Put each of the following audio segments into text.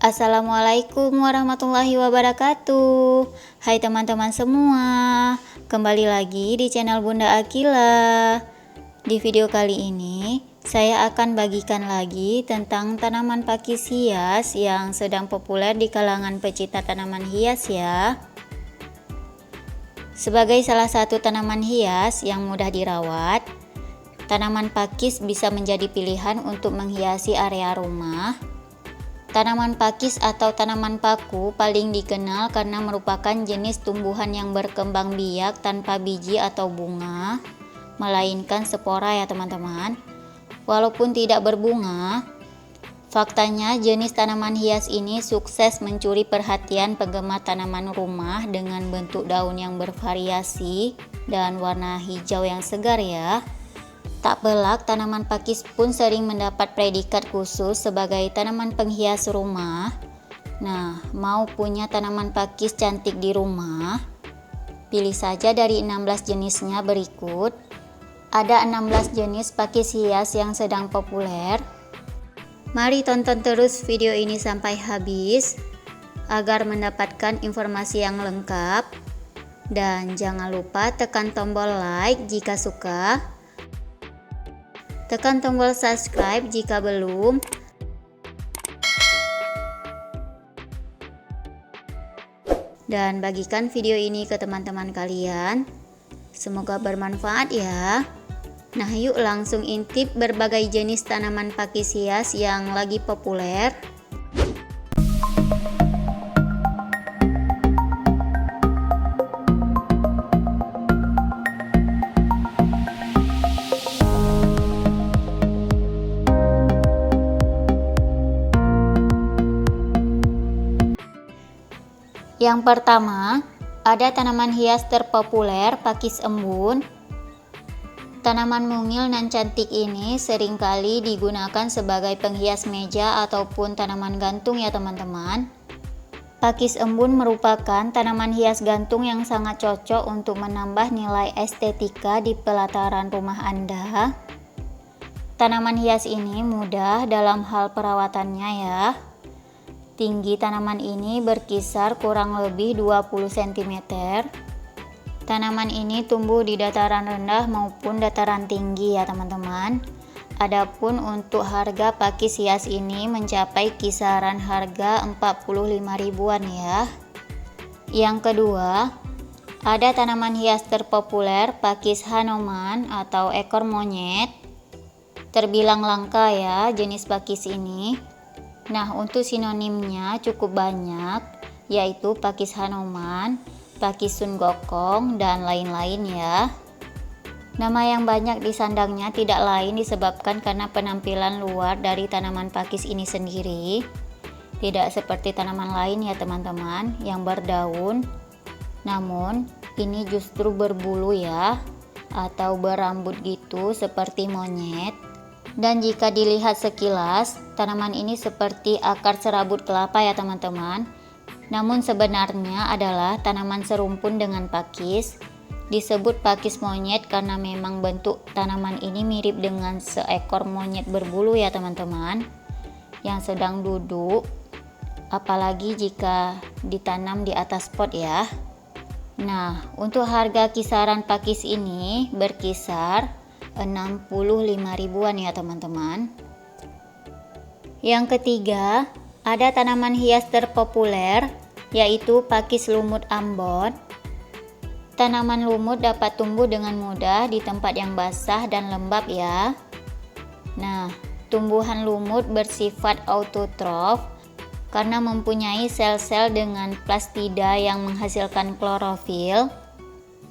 Assalamualaikum warahmatullahi wabarakatuh. Hai teman-teman semua, kembali lagi di channel Bunda Akila. Di video kali ini saya akan bagikan lagi tentang tanaman pakis hias yang sedang populer di kalangan pecinta tanaman hias ya. Sebagai salah satu tanaman hias yang mudah dirawat, tanaman pakis bisa menjadi pilihan untuk menghiasi area rumah. Tanaman pakis atau tanaman paku paling dikenal karena merupakan jenis tumbuhan yang berkembang biak tanpa biji atau bunga, melainkan spora ya teman-teman. Walaupun tidak berbunga, faktanya jenis tanaman hias ini sukses mencuri perhatian penggemar tanaman rumah dengan bentuk daun yang bervariasi dan warna hijau yang segar ya. Tak pelak, tanaman pakis pun sering mendapat predikat khusus sebagai tanaman penghias rumah. Nah, mau punya tanaman pakis cantik di rumah? Pilih saja dari 16 jenisnya berikut. Ada 16 jenis pakis hias yang sedang populer. Mari tonton terus video ini sampai habis agar mendapatkan informasi yang lengkap. Dan jangan lupa tekan tombol like jika suka. Tekan tombol subscribe jika belum. Dan bagikan video ini ke teman-teman kalian. Semoga bermanfaat ya. Nah, yuk langsung intip berbagai jenis tanaman pakis hias yang lagi populer. Yang pertama, ada tanaman hias terpopuler pakis embun. Tanaman mungil nan cantik ini seringkali digunakan sebagai penghias meja ataupun tanaman gantung ya teman-teman. Pakis embun merupakan tanaman hias gantung yang sangat cocok untuk menambah nilai estetika di pelataran rumah Anda. Tanaman hias ini mudah dalam hal perawatannya ya. Tinggi tanaman ini berkisar kurang lebih 20 cm. Tanaman ini tumbuh di dataran rendah maupun dataran tinggi ya teman-teman. Adapun untuk harga pakis hias ini mencapai kisaran harga 45 ribuan ya. Yang kedua, ada tanaman hias terpopuler pakis Hanuman atau ekor monyet. Terbilang langka ya jenis pakis ini. Nah, untuk sinonimnya cukup banyak, yaitu pakis Hanuman, pakis Sun Gokong, dan lain-lain ya. Nama yang banyak disandangnya tidak lain disebabkan karena penampilan luar dari tanaman pakis ini sendiri. Tidak seperti tanaman lain ya teman-teman, yang berdaun. Namun, ini justru berbulu ya, atau berambut gitu seperti monyet. Dan jika dilihat sekilas, tanaman ini seperti akar serabut kelapa ya teman-teman. Namun sebenarnya adalah tanaman serumpun dengan pakis. Disebut pakis monyet karena memang bentuk tanaman ini mirip dengan seekor monyet berbulu ya teman-teman, yang sedang duduk, apalagi jika ditanam di atas pot ya. Nah, untuk harga kisaran pakis ini berkisar 65 ribuan ya teman-teman. Yang ketiga, ada tanaman hias terpopuler yaitu pakis lumut Ambon. Tanaman lumut dapat tumbuh dengan mudah di tempat yang basah dan lembab ya. Nah, tumbuhan lumut bersifat autotrof karena mempunyai sel-sel dengan plastida yang menghasilkan klorofil.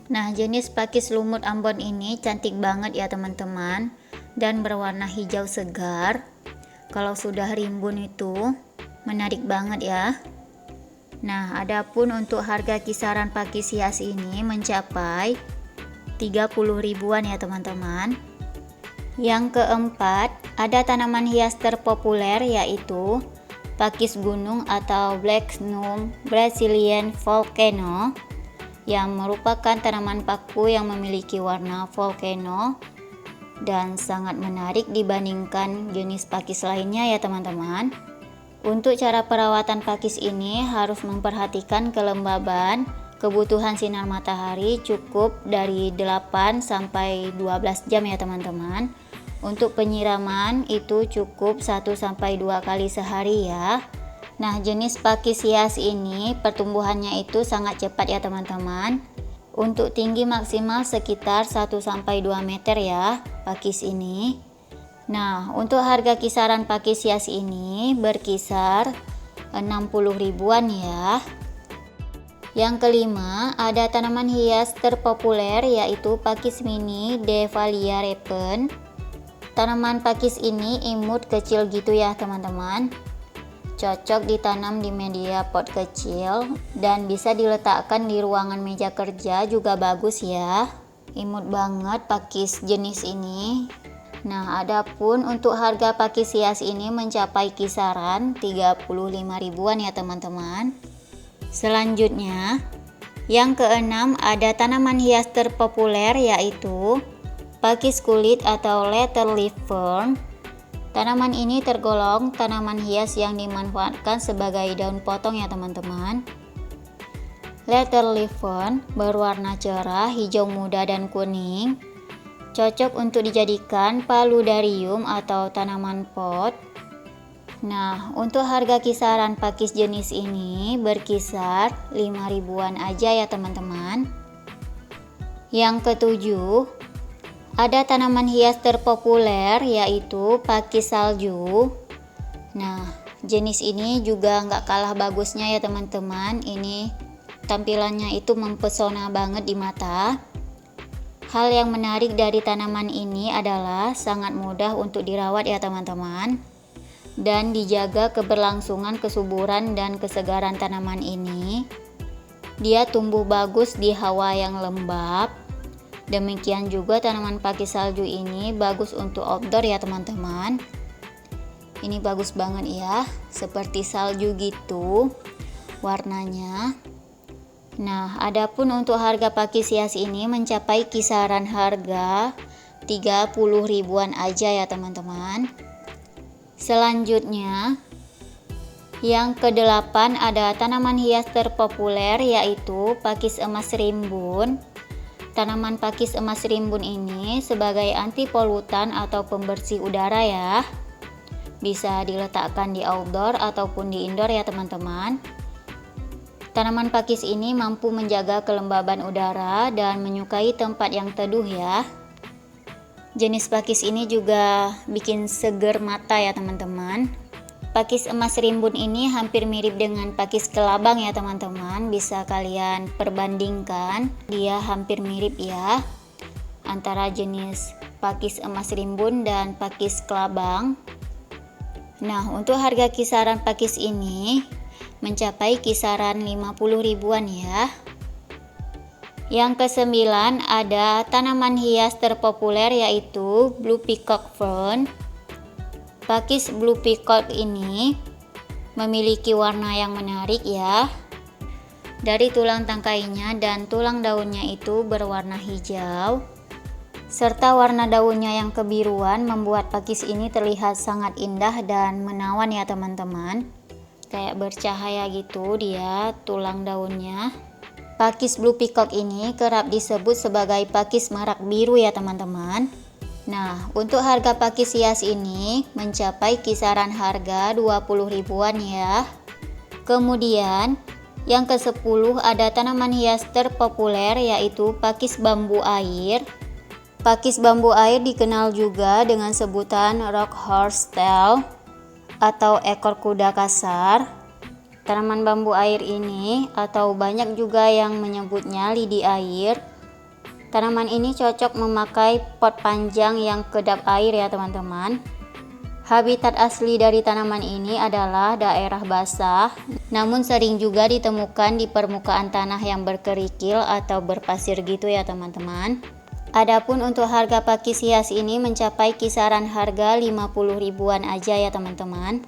Nah, jenis pakis lumut Ambon ini cantik banget ya teman-teman, dan berwarna hijau segar. Kalau sudah rimbun itu menarik banget ya. Nah, adapun untuk harga kisaran pakis hias ini mencapai 30 ribuan ya teman-teman. Yang keempat, ada tanaman hias terpopuler yaitu pakis gunung atau Black Gnome Brazilian Volcano, yang merupakan tanaman paku yang memiliki warna volcano dan sangat menarik dibandingkan jenis pakis lainnya ya teman-teman. Untuk cara perawatan pakis ini harus memperhatikan kelembaban, kebutuhan sinar matahari cukup dari 8 sampai 12 jam ya teman-teman. Untuk penyiraman itu cukup 1 sampai 2 kali sehari ya. Nah, jenis pakis hias ini pertumbuhannya itu sangat cepat ya teman-teman. Untuk tinggi maksimal sekitar 1 sampai 2 meter ya pakis ini. Nah, untuk harga kisaran pakis hias ini berkisar 60 ribuan ya. Yang kelima, ada tanaman hias terpopuler yaitu pakis mini Devalia Repen. Tanaman pakis ini imut kecil gitu ya teman-teman. Cocok ditanam di media pot kecil dan bisa diletakkan di ruangan meja kerja juga bagus ya. Imut banget pakis jenis ini. Nah, adapun untuk harga pakis hias ini mencapai kisaran 35 ribuan ya teman-teman. Selanjutnya, yang keenam ada tanaman hias terpopuler yaitu pakis kulit atau letter leaf fern. Tanaman ini tergolong tanaman hias yang dimanfaatkan sebagai daun potong ya teman-teman. Letter leaf fern berwarna cerah, hijau muda dan kuning. Cocok untuk dijadikan paludarium atau tanaman pot. Nah, untuk harga kisaran pakis jenis ini berkisar 5 ribuan aja ya teman-teman. Yang ketujuh, ada tanaman hias terpopuler yaitu pakis salju. Nah, jenis ini juga nggak kalah bagusnya ya teman-teman. Ini tampilannya itu mempesona banget di mata. Hal yang menarik dari tanaman ini adalah sangat mudah untuk dirawat ya teman-teman, dan dijaga keberlangsungan kesuburan dan kesegaran tanaman ini. Dia tumbuh bagus di hawa yang lembab. Demikian juga tanaman pakis salju ini bagus untuk outdoor ya teman-teman. Ini bagus banget ya, seperti salju gitu warnanya. Nah, adapun untuk harga pakis hias ini mencapai kisaran harga 30 ribuan aja ya teman-teman. Selanjutnya, yang kedelapan ada tanaman hias terpopuler yaitu pakis emas rimbun. Tanaman pakis emas rimbun ini sebagai anti polutan atau pembersih udara ya. Bisa diletakkan di outdoor ataupun di indoor ya teman-teman. Tanaman pakis ini mampu menjaga kelembaban udara dan menyukai tempat yang teduh ya. Jenis pakis ini juga bikin seger mata ya teman-teman. Pakis emas rimbun ini hampir mirip dengan pakis kelabang ya teman-teman. Bisa kalian perbandingkan, dia hampir mirip ya antara jenis pakis emas rimbun dan pakis kelabang. Nah, untuk harga kisaran pakis ini mencapai kisaran 50 ribuan ya. Yang kesembilan ada tanaman hias terpopuler yaitu Blue Peacock Fern. Pakis Blue Peacock ini memiliki warna yang menarik ya. Dari tulang tangkainya dan tulang daunnya itu berwarna hijau, serta warna daunnya yang kebiruan membuat pakis ini terlihat sangat indah dan menawan ya teman-teman. Kayak bercahaya gitu dia tulang daunnya. Pakis Blue Peacock ini kerap disebut sebagai pakis merak biru ya teman-teman. Nah, untuk harga pakis hias ini mencapai kisaran harga 20 ribuan ya. Kemudian yang ke-10 ada tanaman hias terpopuler yaitu pakis bambu air. Pakis bambu air dikenal juga dengan sebutan rock horse tail atau ekor kuda kasar. Tanaman bambu air ini atau banyak juga yang menyebutnya lidi air. Tanaman ini cocok memakai pot panjang yang kedap air ya teman-teman. Habitat asli dari tanaman ini adalah daerah basah, namun sering juga ditemukan di permukaan tanah yang berkerikil atau berpasir gitu ya teman-teman. Adapun untuk harga pakis hias ini mencapai kisaran harga 50 ribuan aja ya teman-teman.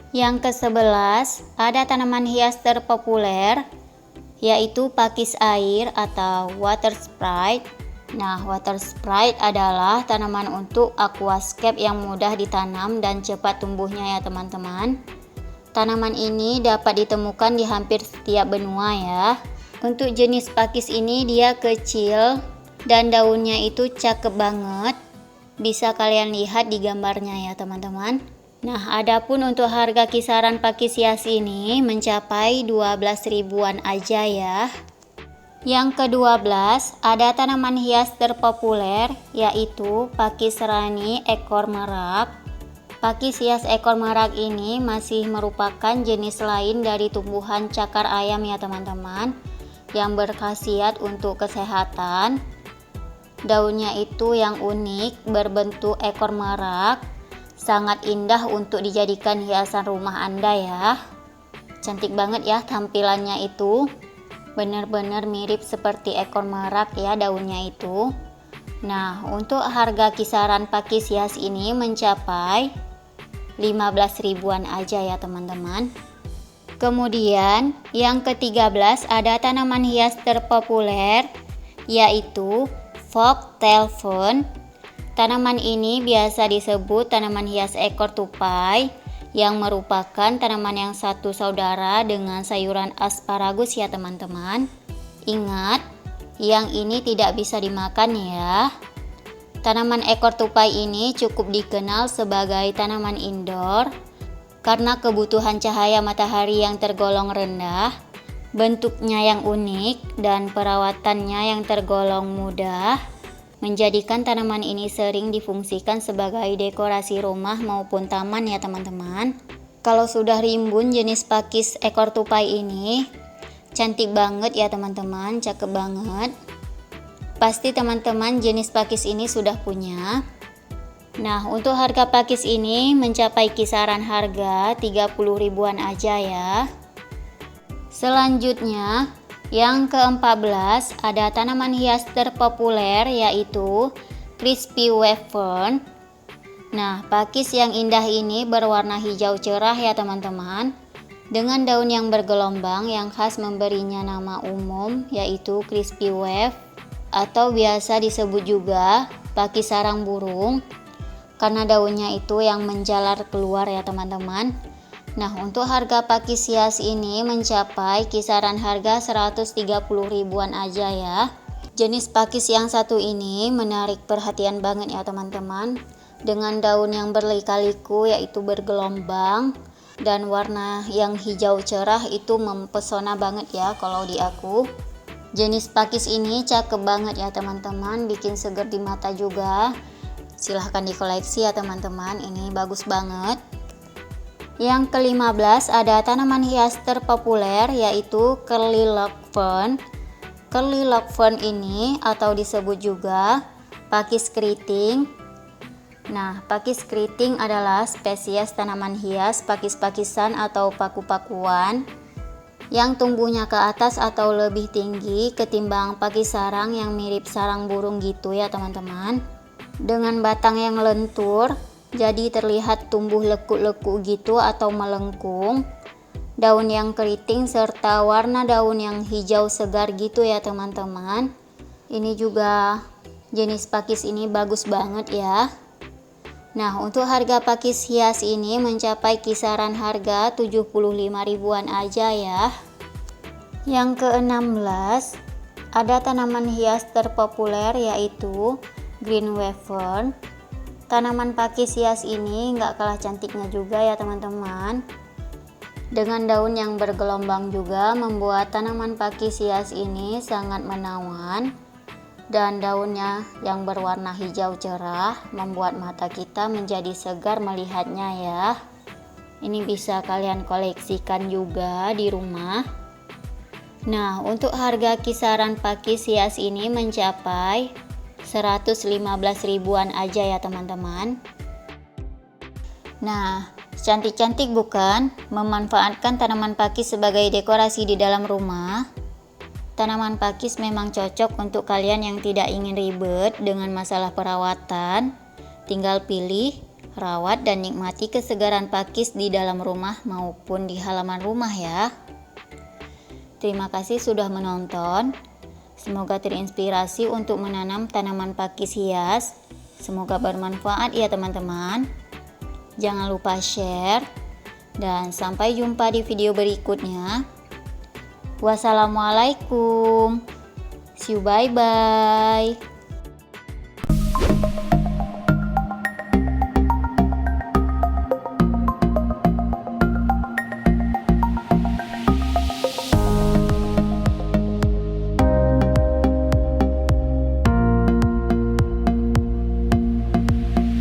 Yang ke-11 ada tanaman hias terpopuler yaitu pakis air atau water sprite. Nah, water sprite adalah tanaman untuk aquascape yang mudah ditanam dan cepat tumbuhnya ya teman-teman. Tanaman ini dapat ditemukan di hampir setiap benua ya. Untuk jenis pakis ini dia kecil dan daunnya itu cakep banget. Bisa kalian lihat di gambarnya ya teman-teman. Nah, adapun untuk harga kisaran pakis hias ini mencapai 12 ribuan aja ya. Yang ke-12 ada tanaman hias terpopuler yaitu pakis rani ekor merak. Pakis hias ekor merak ini masih merupakan jenis lain dari tumbuhan cakar ayam ya teman-teman, yang berkhasiat untuk kesehatan. Daunnya itu yang unik berbentuk ekor merak, sangat indah untuk dijadikan hiasan rumah Anda ya. Cantik banget ya tampilannya itu, benar-benar mirip seperti ekor merak ya daunnya itu. Nah, untuk harga kisaran pakis hias ini mencapai 15 ribuan aja ya teman-teman. Kemudian yang ke-13 ada tanaman hias terpopuler yaitu Foxtail Fern. Tanaman ini biasa disebut tanaman hias ekor tupai yang merupakan tanaman yang satu saudara dengan sayuran asparagus ya teman-teman. Ingat, yang ini tidak bisa dimakan ya. Tanaman ekor tupai ini cukup dikenal sebagai tanaman indoor karena kebutuhan cahaya matahari yang tergolong rendah, bentuknya yang unik, dan perawatannya yang tergolong mudah, menjadikan tanaman ini sering difungsikan sebagai dekorasi rumah maupun taman ya teman-teman. Kalau sudah rimbun jenis pakis ekor tupai ini, cantik banget ya teman-teman, cakep banget. Pasti teman-teman jenis pakis ini sudah punya. Nah, untuk harga pakis ini mencapai kisaran harga 30 ribuan aja ya. Selanjutnya, yang ke-14 ada tanaman hias terpopuler yaitu Crispy Wave Fern. Nah, pakis yang indah ini berwarna hijau cerah ya teman-teman, dengan daun yang bergelombang yang khas memberinya nama umum yaitu Crispy Wave, atau biasa disebut juga pakis sarang burung karena daunnya itu yang menjalar keluar ya teman-teman. Nah, untuk harga pakis hias ini mencapai kisaran harga 130 ribuan aja ya. Jenis pakis yang satu ini menarik perhatian banget ya teman-teman, dengan daun yang berlika-liku yaitu bergelombang dan warna yang hijau cerah itu mempesona banget ya kalau di aku. Jenis pakis ini cakep banget ya teman-teman, bikin seger di mata juga. Silahkan dikoleksi ya teman-teman, ini bagus banget. Yang ke-15 ada tanaman hias terpopuler yaitu Curly Lock Fern. Curly Lock Fern ini atau disebut juga pakis keriting. Nah, pakis keriting adalah spesies tanaman hias pakis-pakisan atau paku-pakuan yang tumbuhnya ke atas atau lebih tinggi ketimbang pakis sarang yang mirip sarang burung gitu ya teman-teman. Dengan batang yang lentur, jadi terlihat tumbuh lekuk-lekuk gitu atau melengkung. Daun yang keriting serta warna daun yang hijau segar gitu ya teman-teman. Ini juga jenis pakis ini bagus banget ya. Nah, untuk harga pakis hias ini mencapai kisaran harga 75 ribuan aja ya. Yang ke-16 ada tanaman hias terpopuler yaitu Green Wave Fern. Tanaman pakis hias ini nggak kalah cantiknya juga ya teman-teman. Dengan daun yang bergelombang juga membuat tanaman pakis hias ini sangat menawan. Dan daunnya yang berwarna hijau cerah membuat mata kita menjadi segar melihatnya ya. Ini bisa kalian koleksikan juga di rumah. Nah, untuk harga kisaran pakis hias ini mencapai 115 ribuan aja ya teman-teman. Nah, cantik-cantik bukan memanfaatkan tanaman pakis sebagai dekorasi di dalam rumah? Tanaman pakis memang cocok untuk kalian yang tidak ingin ribet dengan masalah perawatan. Tinggal pilih, rawat, dan nikmati kesegaran pakis di dalam rumah maupun di halaman rumah ya. Terima kasih sudah menonton. Semoga terinspirasi untuk menanam tanaman pakis hias. Semoga bermanfaat ya teman-teman. Jangan lupa share, Dan sampai jumpa di video berikutnya. Wassalamualaikum. See you, bye-bye.